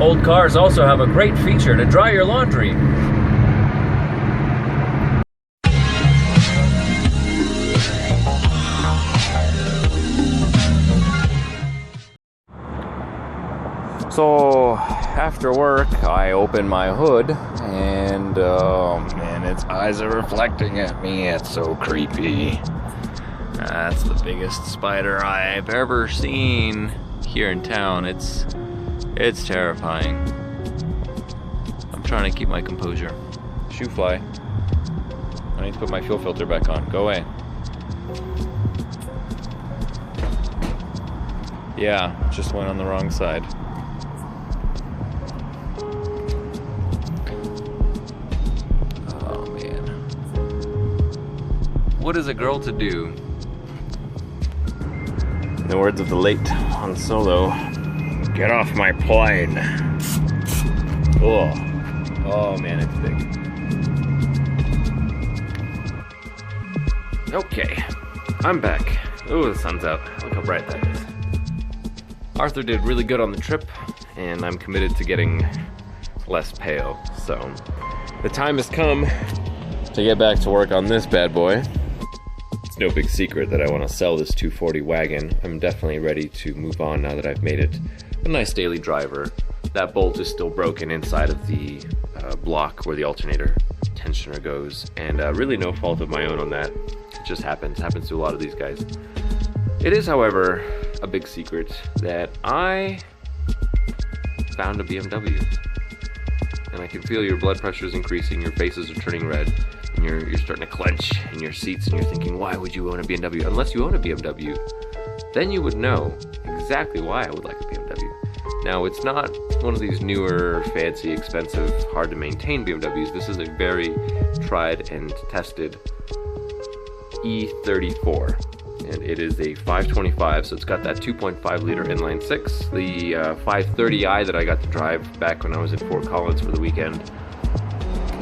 Old cars also have a great feature to dry your laundry. So after work, I open my hood, and oh man, its eyes are reflecting at me. It's so creepy. That's the biggest spider I've ever seen here in town. It's terrifying. I'm trying to keep my composure. Shoe fly. I need to put my fuel filter back on. Go away. Yeah, just went on the wrong side. What is a girl to do? In the words of the late Han Solo, get off my plane. Oh man, it's big. Okay, I'm back. Ooh, the sun's out. Look how bright that is. Arthur did really good on the trip, and I'm committed to getting less pale. So, the time has come to get back to work on this bad boy. It's no big secret that I want to sell this 240 wagon. I'm definitely ready to move on now that I've made it a nice daily driver. That bolt is still broken inside of the block where the alternator tensioner goes, and really no fault of my own on that. It just happens to a lot of these guys. It is, however, a big secret that I found a BMW. And I can feel your blood pressure is increasing, your faces are turning red, and you're starting to clench in your seats, and you're thinking, why would you own a BMW? Unless you own a BMW, then you would know exactly why I would like a BMW. Now, it's not one of these newer, fancy, expensive, hard to maintain BMWs. This is a very tried and tested E34. And it is a 525, so it's got that 2.5 liter inline six. The 530i that I got to drive back when I was in Fort Collins for the weekend,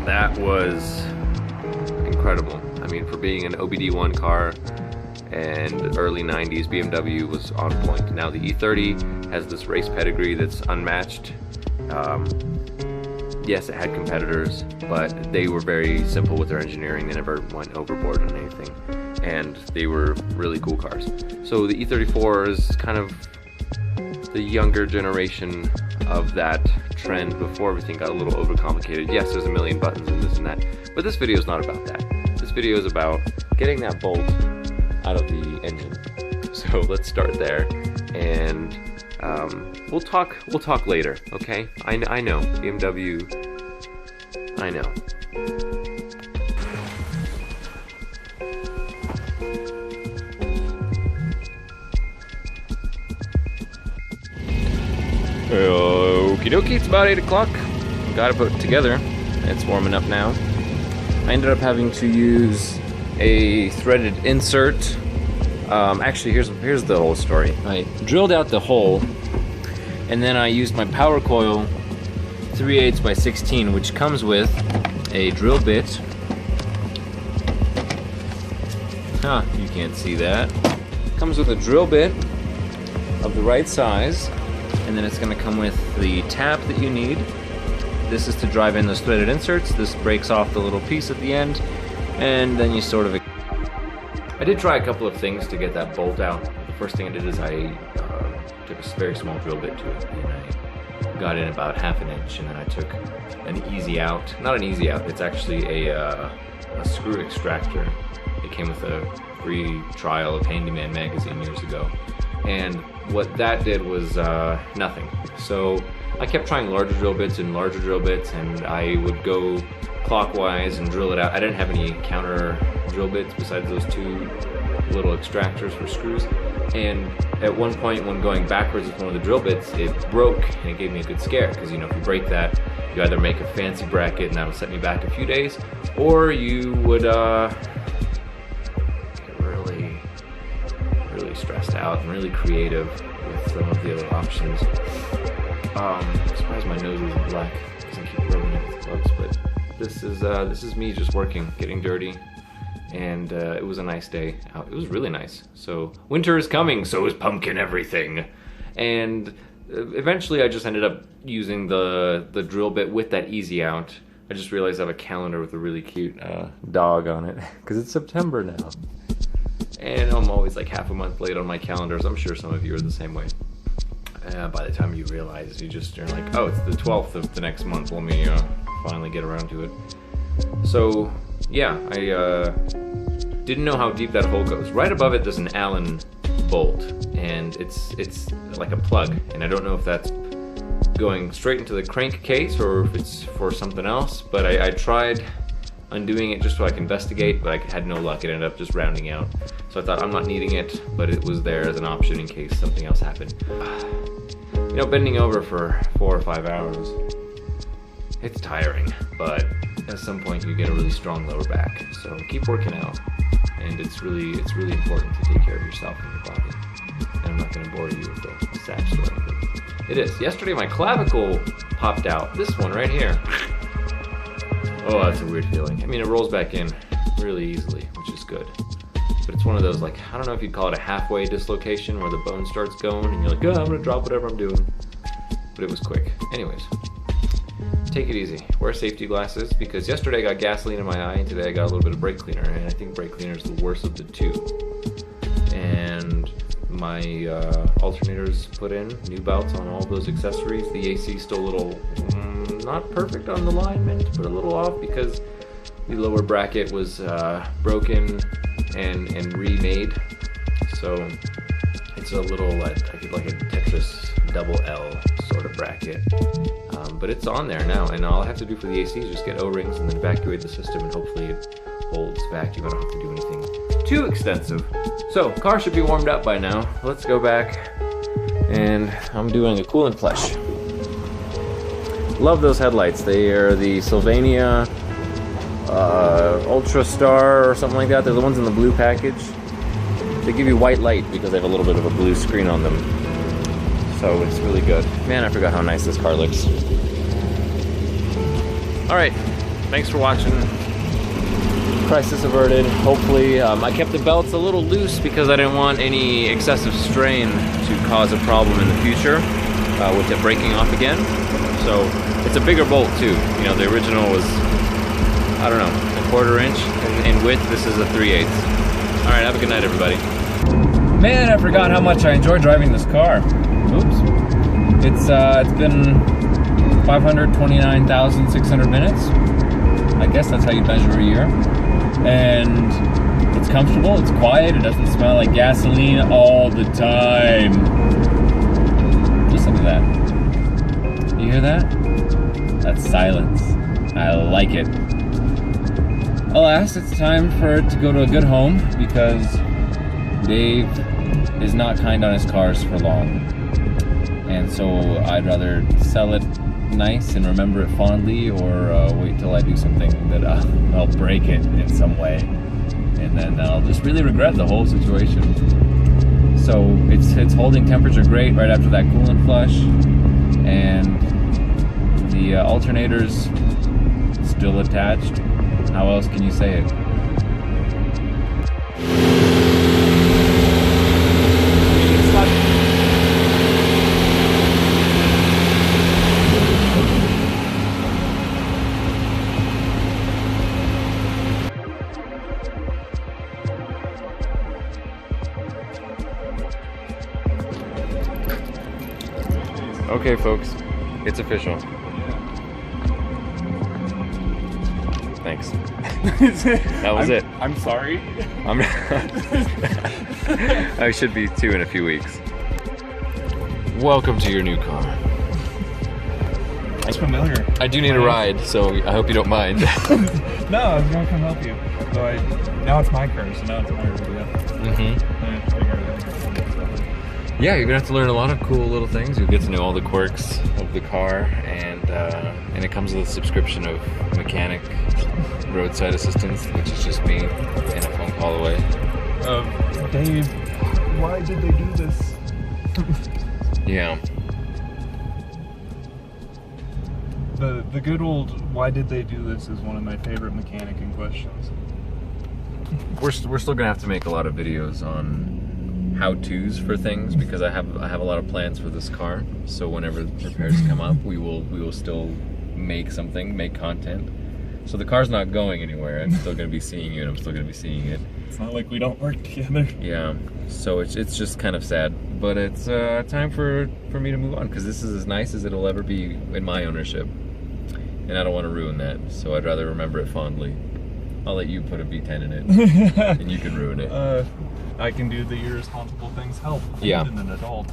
that was incredible. I mean, for being an OBD1 car and early 90s, BMW was on point. Now the E30 has this race pedigree that's unmatched. Yes, it had competitors, but they were very simple with their engineering. They never went overboard on anything, and they were really cool cars. So the E34 is kind of the younger generation of that trend before everything got a little overcomplicated. Yes, there's a million buttons and this and that, but this video is not about that. This video is about getting that bolt out of the engine. So let's start there, and we'll talk later, okay? I know, BMW, I know. Okie dokie, it's about 8 o'clock. Got it put together. It's warming up now. I ended up having to use a threaded insert. Actually, here's the whole story. I drilled out the hole, and then I used my power coil 3/8 by 16, which comes with a drill bit. You can't see that. Comes with a drill bit of the right size, and then it's going to come with the tab that you need. This is to drive in those threaded inserts. This breaks off the little piece at the end, and then you sort of... I did try a couple of things to get that bolt out. The first thing I did is I took a very small drill bit to it, and I got in about 1/2 inch, and then I took an easy out. Not an easy out, it's actually a screw extractor. It came with a free trial of Handyman magazine years ago. And what that did was nothing. So I kept trying larger drill bits and larger drill bits, and I would go clockwise and drill it out. I didn't have any counter drill bits besides those two little extractors for screws. And at one point when going backwards with one of the drill bits, it broke, and it gave me a good scare, because you know, if you break that, you either make a fancy bracket and that'll set me back a few days, or you would get really stressed out and really creative with some of the other options. I'm surprised my nose isn't black because I keep rubbing it with gloves, but this is me just working, getting dirty, and it was a nice day out. It was really nice. So winter is coming, so is pumpkin everything. And eventually I just ended up using the drill bit with that easy out. I just realized I have a calendar with a really cute dog on it, because it's September now. And I'm always like half a month late on my calendars. I'm sure some of you are the same way. By the time you realize, you're like, oh, it's the 12th of the next month. Let me finally get around to it. So, yeah, I didn't know how deep that hole goes. Right above it, there's an Allen bolt, and it's like a plug. And I don't know if that's going straight into the crankcase or if it's for something else. But I tried undoing it just so I could investigate, but I had no luck. It ended up just rounding out. So I thought, I'm not needing it, but it was there as an option in case something else happened. You know, bending over for 4 or 5 hours, it's tiring, but at some point you get a really strong lower back. So keep working out, and it's really important to take care of yourself and your body. And I'm not going to bore you with the sad story, but it is. Yesterday my clavicle popped out. This one right here. Oh, that's a weird feeling. I mean, it rolls back in really easily, which is good. But it's one of those, like, I don't know if you'd call it a halfway dislocation where the bone starts going and you're like, oh, I'm gonna drop whatever I'm doing. But it was quick. Anyways, take it easy. Wear safety glasses, because yesterday I got gasoline in my eye and today I got a little bit of brake cleaner, and I think brake cleaner is the worst of the two. And my alternators put in, new belts on all those accessories. The AC is still a little, not perfect on the alignment, but a little off because the lower bracket was broken and remade, so it's a little like a Tetris double L sort of bracket, but it's on there now, and all I have to do for the AC is just get O-rings and then evacuate the system, and hopefully it holds vacuum. I don't have to do anything too extensive. So car should be warmed up by now. Let's go back, and I'm doing a coolant flush. Love those headlights. They are the Sylvania Ultra Star or something like that. They're the ones in the blue package. They give you white light because they have a little bit of a blue screen on them. So it's really good. Man, I forgot how nice this car looks. Alright, thanks for watching. Crisis averted, hopefully. I kept the belts a little loose because I didn't want any excessive strain to cause a problem in the future with it breaking off again. So it's a bigger bolt too. You know, the original was, I don't know, a 1/4 inch in width. This is a 3/8. All right, have a good night, everybody. Man, I forgot how much I enjoy driving this car. Oops. It's been 529,600 minutes. I guess that's how you measure a year. And it's comfortable, it's quiet, it doesn't smell like gasoline all the time. Listen to that. You hear that? That's silence. I like it. Alas, it's time for it to go to a good home because Dave is not kind on his cars for long. And so I'd rather sell it nice and remember it fondly, or wait till I do something that I'll break it in some way. And then I'll just really regret the whole situation. So it's holding temperature great right after that coolant flush. And the alternator's still attached. How else can you say it? Okay, folks, it's official. Thanks. That was it. I'm sorry. I should be too in a few weeks. Welcome to your new car. It's familiar. I do need a ride, so I hope you don't mind. No, I was gonna come help you. So now it's my car, so now it's my review. Yeah, you're gonna have to learn a lot of cool little things. You'll get to know all the quirks of the car, and it comes with a subscription of mechanic roadside assistance, which is just me and a phone call away. Dave, why did they do this? Yeah. The good old "why did they do this" is one of my favorite mechanicking questions. We're still gonna have to make a lot of videos on how-tos for things because I have a lot of plans for this car. So whenever repairs come up, we will still make content. So the car's not going anywhere. I'm still gonna be seeing you, and I'm still gonna be seeing it. It's not like we don't work together. Yeah. So it's just kind of sad, but it's time for me to move on because this is as nice as it'll ever be in my ownership, and I don't want to ruin that. So I'd rather remember it fondly. I'll let you put a V10 in it, and you can ruin it. I can do the irresponsible things. Help. Yeah. I'm an adult.